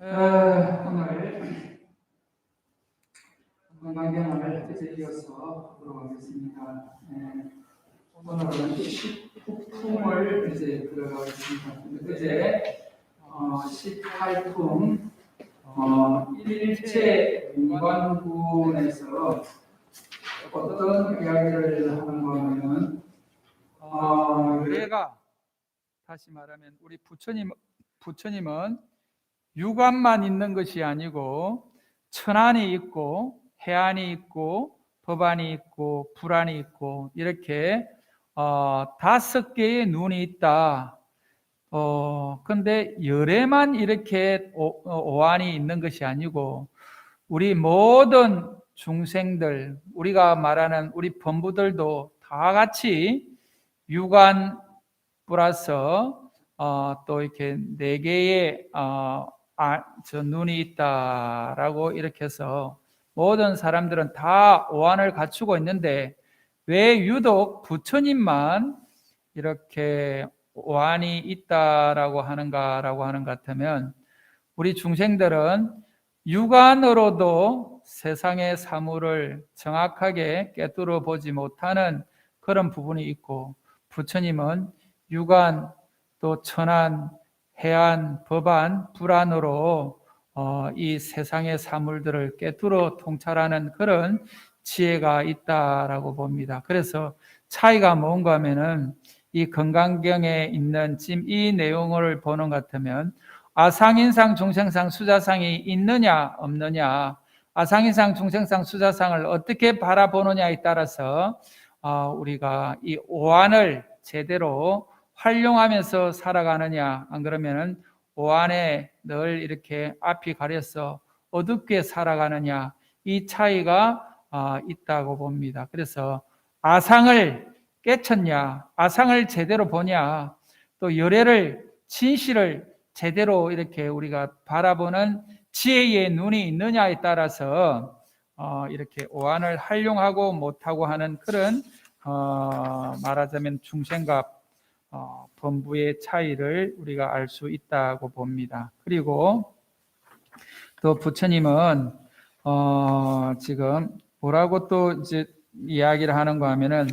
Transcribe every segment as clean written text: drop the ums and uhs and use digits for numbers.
오늘 건강경을 이제 이어서 보도록 하겠습니다. 오늘은 식품을 이제 들어가겠습니다. 어제 18품 일체 문관군에서 어떤 이야기를 하는가 하면 의례가 다시 말하면 우리 부처님은 육안만 있는 것이 아니고 천안이 있고 해안이 있고 법안이 있고 불안이 있고 이렇게 5개의 눈이 있다. 근데 열에만 이렇게 오안이 있는 것이 아니고 우리 모든 중생들, 우리가 말하는 우리 범부들도 다 같이 육안 플러스 또 이렇게 4개의 저 눈이 있다라고 이렇게 해서 모든 사람들은 다 오안을 갖추고 있는데 왜 유독 부처님만 이렇게 오안이 있다라고 하는가라고 하는 것 같으면 우리 중생들은 육안으로도 세상의 사물을 정확하게 꿰뚫어 보지 못하는 그런 부분이 있고 부처님은 육안 또 천안, 해안, 법안, 불안으로 이 세상의 사물들을 꿰뚫어 통찰하는 그런 지혜가 있다라고 봅니다. 그래서 차이가 뭔가 하면은 이 건강경에 있는 지금 이 내용을 보는 것 같으면 아상인상, 중생상, 수자상이 있느냐 없느냐, 아상인상, 중생상, 수자상을 어떻게 바라보느냐에 따라서 우리가 이 오안을 제대로 활용하면서 살아가느냐, 안 그러면은 오안에 늘 이렇게 앞이 가려서 어둡게 살아가느냐, 이 차이가 있다고 봅니다. 그래서 아상을 깨쳤냐, 아상을 제대로 보냐, 또 열애를 진실을 제대로 이렇게 우리가 바라보는 지혜의 눈이 있느냐에 따라서 이렇게 오안을 활용하고 못하고 하는 그런 말하자면 중생과 범부의 차이를 우리가 알 수 있다고 봅니다. 그리고 또 부처님은 지금 뭐라고 또 이제 이야기를 하는가 하면은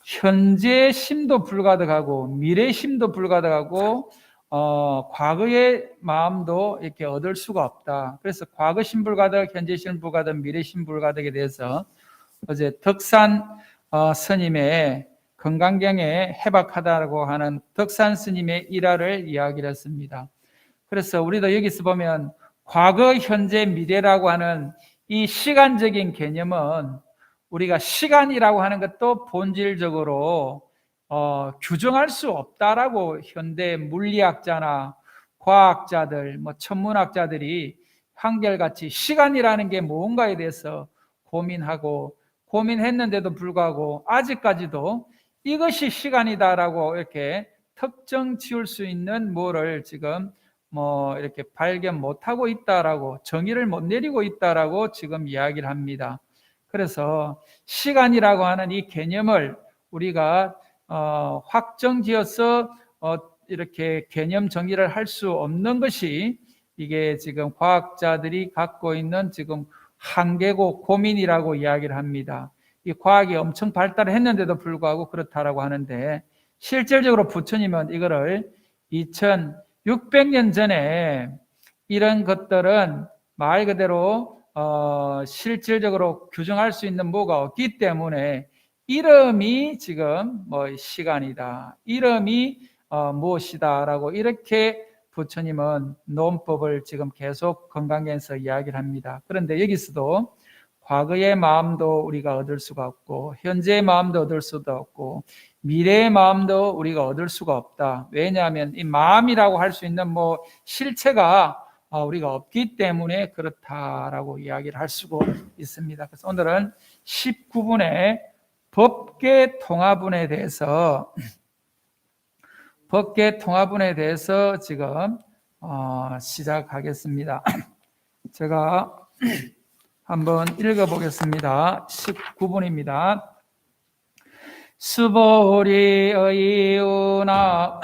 현재 심도 불가득하고 미래 심도 불가득하고 과거의 마음도 이렇게 얻을 수가 없다. 그래서 과거 심불가득, 현재 심불가득, 미래 심불가득에 대해서 어제 덕산 스님의 건강경에 해박하다고 하는 덕산 스님의 일화를 이야기를 했습니다. 그래서 우리도 여기서 보면 과거, 현재, 미래라고 하는 이 시간적인 개념은 우리가 시간이라고 하는 것도 본질적으로 규정할 수 없다라고 현대 물리학자나 과학자들, 천문학자들이 한결같이 시간이라는 게 뭔가에 대해서 고민했는데도 불구하고 아직까지도 이것이 시간이다라고 이렇게 특정 지을 수 있는 뭐를 지금 이렇게 발견 못하고 있다라고 정의를 못 내리고 있다라고 지금 이야기를 합니다. 그래서 시간이라고 하는 이 개념을 우리가 확정지어서 이렇게 개념 정의를 할 수 없는 것이 이게 지금 과학자들이 갖고 있는 지금 한계고 고민이라고 이야기를 합니다. 이 과학이 엄청 발달했는데도 불구하고 그렇다라고 하는데 실질적으로 부처님은 이거를 2600년 전에 이런 것들은 말 그대로 실질적으로 규정할 수 있는 뭐가 없기 때문에 이름이 지금 시간이다, 이름이 무엇이다라고 이렇게 부처님은 논법을 지금 계속 건강경에서 이야기를 합니다. 그런데 여기서도 과거의 마음도 우리가 얻을 수가 없고 현재의 마음도 얻을 수도 없고 미래의 마음도 우리가 얻을 수가 없다. 왜냐하면 이 마음이라고 할 수 있는 실체가 우리가 없기 때문에 그렇다라고 이야기를 할 수가 있습니다. 그래서 오늘은 19분의 법계 통합론에 대해서 지금 시작하겠습니다. 제가 한번 읽어보겠습니다. 19분입니다. 수보리의 운하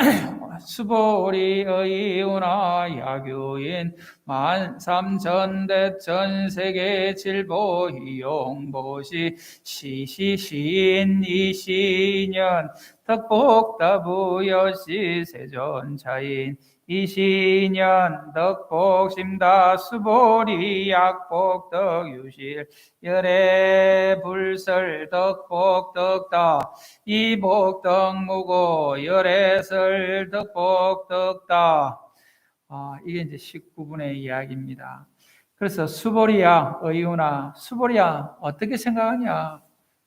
수보리 의우나 야교인 13,000대천세계 질보희용보시 시시시인 이시년 덕복다부여시 세존차인 이시년 덕복심다 수보리 약복덕유실 열애불설 덕복덕다 이복덕무고 열애설 덕복덕다. 이게 이제 19분의 이야기입니다. 그래서 수보리야 의우나 수보리야 어떻게 생각하냐?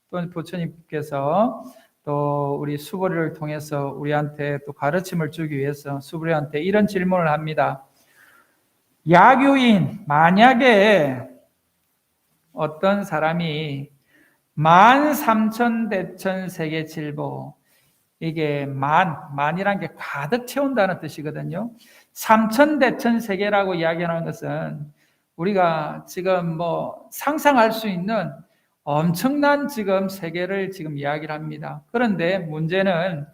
또 부처님께서 또 우리 수보리를 통해서 우리한테 또 가르침을 주기 위해서 수보리한테 이런 질문을 합니다. 야교인, 만약에 어떤 사람이 13,000대천 세계 칠보, 이게 만이란 게 가득 채운다는 뜻이거든요. 3,000대천 세계라고 이야기하는 것은 우리가 지금 뭐 상상할 수 있는 엄청난 지금 세계를 지금 이야기를 합니다. 그런데 문제는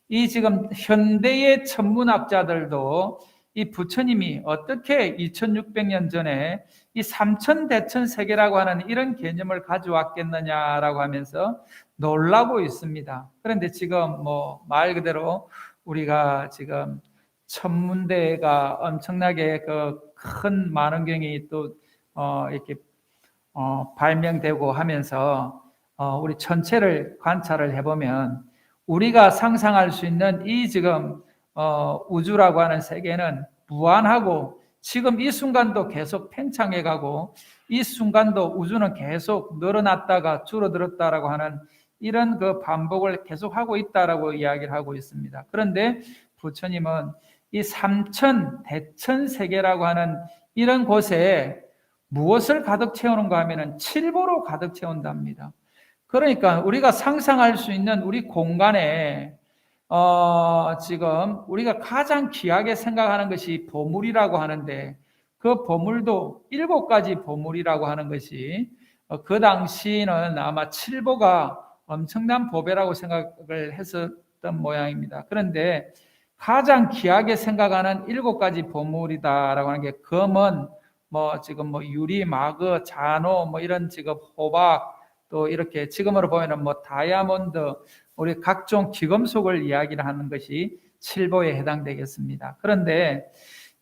이 지금 현대의 천문학자들도 이 부처님이 어떻게 2600년 전에 이 3,000대천 세계라고 하는 이런 개념을 가져왔겠느냐라고 하면서 놀라고 있습니다. 그런데 지금 뭐 말 그대로 우리가 지금 천문대가 엄청나게 그 큰 만원경이 또 이렇게 발명되고 하면서 우리 전체를 관찰을 해보면 우리가 상상할 수 있는 이 지금 우주라고 하는 세계는 무한하고 지금 이 순간도 계속 팽창해가고 이 순간도 우주는 계속 늘어났다가 줄어들었다라고 하는 이런 그 반복을 계속하고 있다라고 이야기를 하고 있습니다. 그런데 부처님은 이 3,000대천 세계라고 하는 이런 곳에 무엇을 가득 채우는가 하면은 칠보로 가득 채운답니다. 그러니까 우리가 상상할 수 있는 우리 공간에 지금 우리가 가장 귀하게 생각하는 것이 보물이라고 하는데 그 보물도 7가지 보물이라고 하는 것이 그 당시는 아마 칠보가 엄청난 보배라고 생각을 했었던 모양입니다. 그런데 가장 귀하게 생각하는 7가지 보물이다라고 하는 게 금은 뭐 지금 뭐 유리, 마그, 잔호 뭐 이런 지금 호박 또 이렇게 지금으로 보면은 뭐 다이아몬드 우리 각종 귀금속을 이야기를 하는 것이 칠보에 해당되겠습니다. 그런데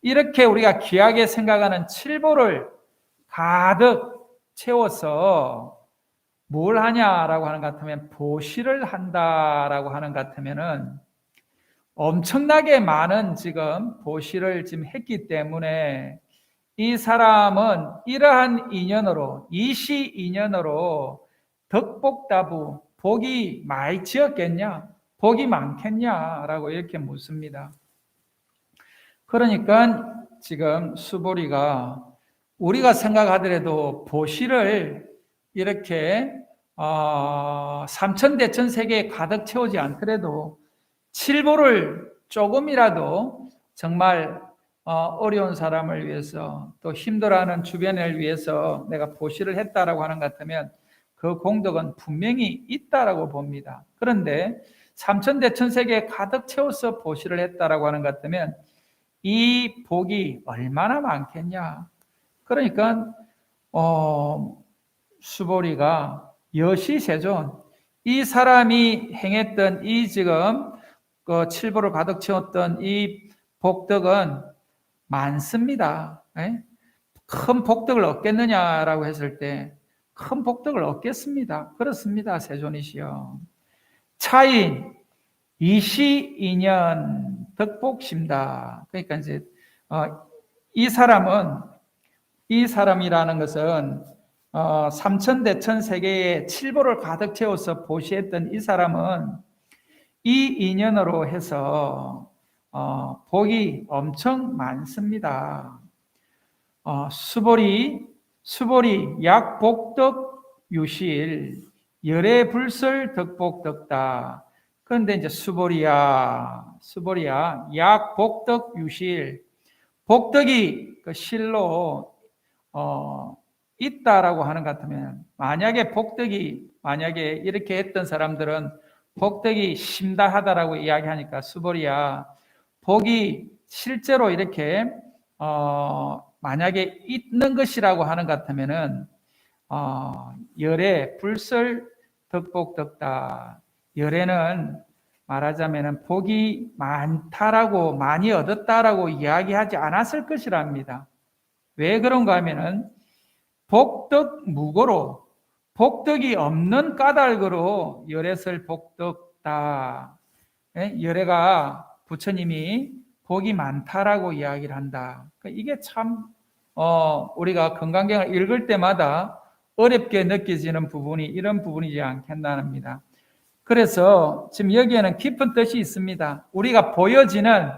이렇게 우리가 귀하게 생각하는 칠보를 가득 채워서 뭘 하냐라고 하는 것 같으면 보시를 한다라고 하는 것 같으면은 엄청나게 많은 지금 보시를 지금 했기 때문에 이 사람은 이러한 인연으로 이시 인연으로 덕복다부 복이 많이 지었겠냐? 복이 많겠냐라고 이렇게 묻습니다. 그러니까 지금 수보리가 우리가 생각하더라도 보시를 이렇게 3,000대천 세계에 가득 채우지 않더라도 칠보를 조금이라도 정말 어려운 사람을 위해서 또 힘들어하는 주변을 위해서 내가 보시를 했다라고 하는 것 같으면 그 공덕은 분명히 있다라고 봅니다. 그런데 3,000대천 세계에 가득 채워서 보시를 했다라고 하는 것 같으면 이 복이 얼마나 많겠냐. 그러니까 수보리가 여시세존 이 사람이 행했던 이 지금 그 칠보를 가득 채웠던 이 복덕은 많습니다. 큰 복덕을 얻겠느냐라고 했을 때 큰 복덕을 얻겠습니다. 그렇습니다. 세존이시여. 차인 이시인연 덕복심다. 그러니까 이제 이 사람이라는 것은 3,000대천 세계에 칠보를 가득 채워서 보시했던 이 사람은 이 인연으로 해서 복이 엄청 많습니다. 수보리 약복덕 유실 열애불설 덕복덕다. 그런데 이제 수보리야 약복덕 유실 복덕이 그 실로 있다라고 하는 것 같으면 만약에 이렇게 했던 사람들은 복덕이 심다하다라고 이야기하니까 수보리야 복이 실제로 이렇게 만약에 있는 것이라고 하는 것 같으면은 열애 불설 덕복 덕다. 열애는 말하자면은 복이 많다라고 많이 얻었다라고 이야기하지 않았을 것이랍니다. 왜 그런가 하면은 복덕 무고로 복덕이 없는 까닭으로 열애설 복덕다. 열애가 부처님이 복이 많다라고 이야기를 한다. 이게 참 우리가 건강경을 읽을 때마다 어렵게 느껴지는 부분이 이런 부분이지 않겠나합니다. 그래서 지금 여기에는 깊은 뜻이 있습니다. 우리가 보여지는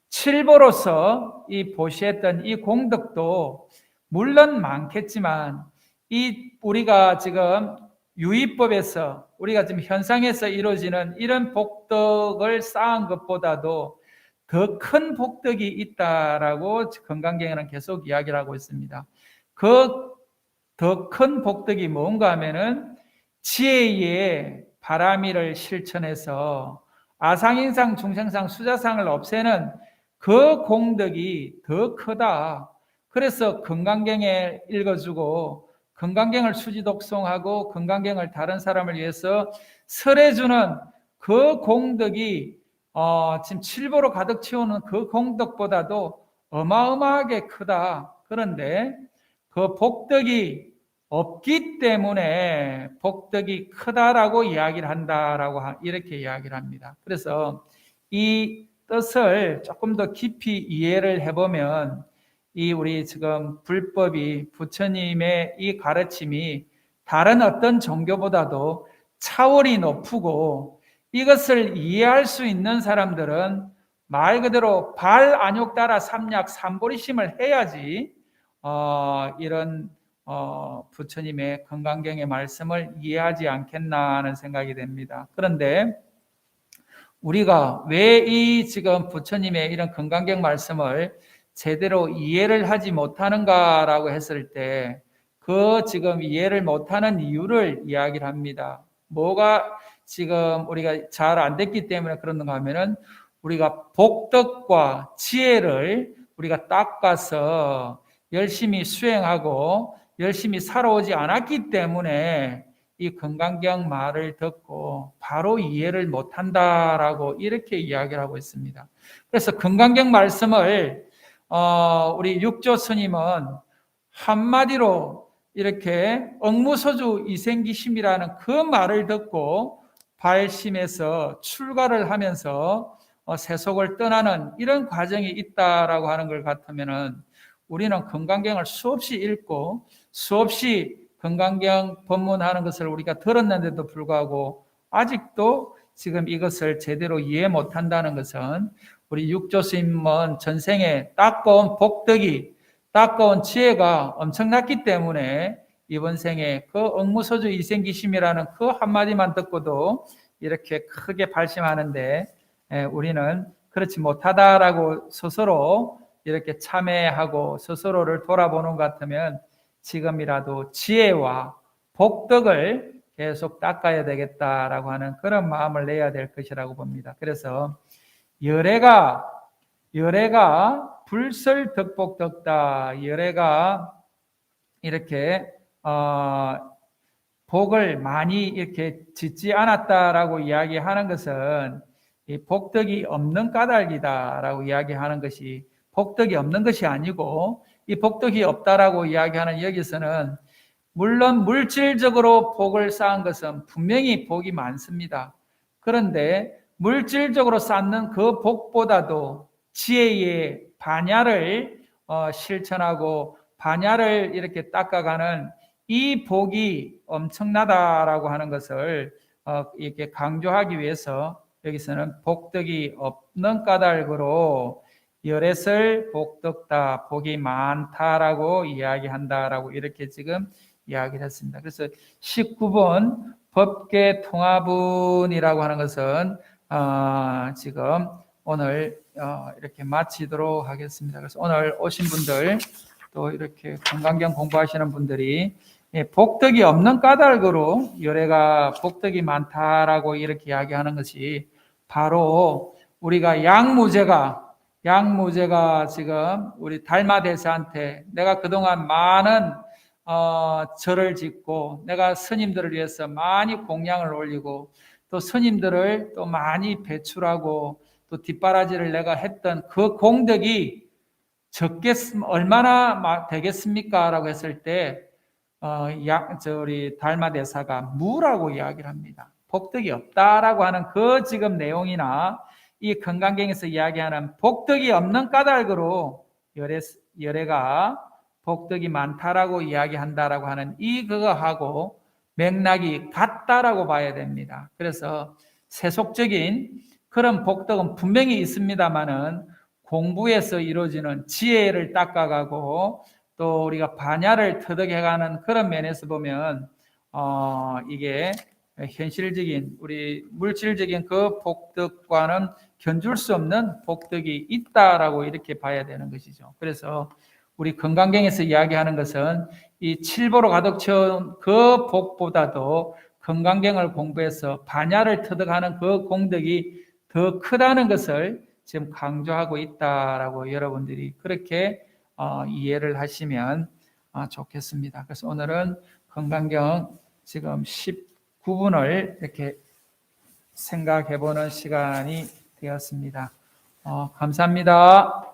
칠보로서 이 보시했던 이 공덕도 물론 많겠지만 이 우리가 지금 유의법에서 우리가 지금 현상에서 이루어지는 이런 복덕을 쌓은 것보다도 더 큰 복덕이 있다라고 건강경에는 계속 이야기를 하고 있습니다. 그 더 큰 복덕이 뭔가 하면은 지혜의 바라미를 실천해서 아상인상 중생상 수자상을 없애는 그 공덕이 더 크다. 그래서 건강경에 읽어주고 건강경을 수지독송하고 건강경을 다른 사람을 위해서 설해주는 그 공덕이 지금 칠보로 가득 채우는 그 공덕보다도 어마어마하게 크다. 그런데 그 복덕이 없기 때문에 복덕이 크다라고 이야기를 한다라고 이렇게 이야기를 합니다. 그래서 이 뜻을 조금 더 깊이 이해를 해보면 이 우리 지금 불법이 부처님의 이 가르침이 다른 어떤 종교보다도 차원이 높고 이것을 이해할 수 있는 사람들은 말 그대로 발안욕 따라 삼약 삼보리심을 해야지 이런 부처님의 건강경의 말씀을 이해하지 않겠나 하는 생각이 됩니다. 그런데 우리가 왜 이 지금 부처님의 이런 건강경 말씀을 제대로 이해를 하지 못하는가라고 했을 때 그 지금 이해를 못하는 이유를 이야기를 합니다. 뭐가 지금 우리가 잘 안 됐기 때문에 그런가 하면은 우리가 복덕과 지혜를 우리가 닦아서 열심히 수행하고 열심히 살아오지 않았기 때문에 이 건강경 말을 듣고 바로 이해를 못한다라고 이렇게 이야기를 하고 있습니다. 그래서 건강경 말씀을 우리 육조 스님은 한마디로 이렇게 억무소주 이생기심이라는 그 말을 듣고 발심에서 출가를 하면서 세속을 떠나는 이런 과정이 있다라고 하는 걸 같으면은 우리는 건강경을 수없이 읽고 수없이 건강경 법문하는 것을 우리가 들었는데도 불구하고 아직도 지금 이것을 제대로 이해 못한다는 것은 우리 육조 스님은 전생에 닦아온 복덕이 닦아온 지혜가 엄청났기 때문에 이번 생에 그 억무소주 이생기심이라는 그 한마디만 듣고도 이렇게 크게 발심하는데 우리는 그렇지 못하다라고 스스로 이렇게 참회하고 스스로를 돌아보는 것 같으면 지금이라도 지혜와 복덕을 계속 닦아야 되겠다라고 하는 그런 마음을 내야 될 것이라고 봅니다. 그래서 열애가 불설덕복덕다. 열애가 이렇게 복을 많이 이렇게 짓지 않았다라고 이야기하는 것은 이 복덕이 없는 까닭이다라고 이야기하는 것이 복덕이 없는 것이 아니고 이 복덕이 없다라고 이야기하는 여기서는 물론 물질적으로 복을 쌓은 것은 분명히 복이 많습니다. 그런데 물질적으로 쌓는 그 복보다도 지혜의 반야를 실천하고 반야를 이렇게 닦아가는 이 복이 엄청나다라고 하는 것을 이렇게 강조하기 위해서 여기서는 복덕이 없는 까닭으로 열애설 복덕다, 복이 많다라고 이야기한다라고 이렇게 지금 이야기를 했습니다. 그래서 19번 법계 통합은이라고 하는 것은 지금 오늘 이렇게 마치도록 하겠습니다. 그래서 오늘 오신 분들 또 이렇게 건강경 공부하시는 분들이 복덕이 없는 까닭으로 열애가 복덕이 많다라고 이렇게 이야기하는 것이 바로 우리가 양무제가 지금 우리 달마대사한테 내가 그동안 많은 절을 짓고 내가 스님들을 위해서 많이 공양을 올리고 또 스님들을 또 많이 배출하고 또 뒷바라지를 내가 했던 그 공덕이 얼마나 되겠습니까? 라고 했을 때 우리 달마대사가 무라고 이야기를 합니다. 복덕이 없다라고 하는 그 지금 내용이나 이 건강경에서 이야기하는 복덕이 없는 까닭으로 열애가 복덕이 많다라고 이야기한다라고 하는 그거하고 맥락이 같다라고 봐야 됩니다. 그래서 세속적인 그런 복덕은 분명히 있습니다만은 공부에서 이루어지는 지혜를 닦아가고 또 우리가 반야를 터득해가는 그런 면에서 보면 이게 현실적인 우리 물질적인 그 복덕과는 견줄 수 없는 복덕이 있다라고 이렇게 봐야 되는 것이죠. 그래서 우리 건강경에서 이야기하는 것은 이 칠보로 가득 채운 그 복보다도 건강경을 공부해서 반야를 터득하는 그 공덕이 더 크다는 것을 지금 강조하고 있다라고 여러분들이 그렇게 이해를 하시면 좋겠습니다. 그래서 오늘은 건강경 지금 19분을 이렇게 생각해 보는 시간이 되었습니다. 감사합니다.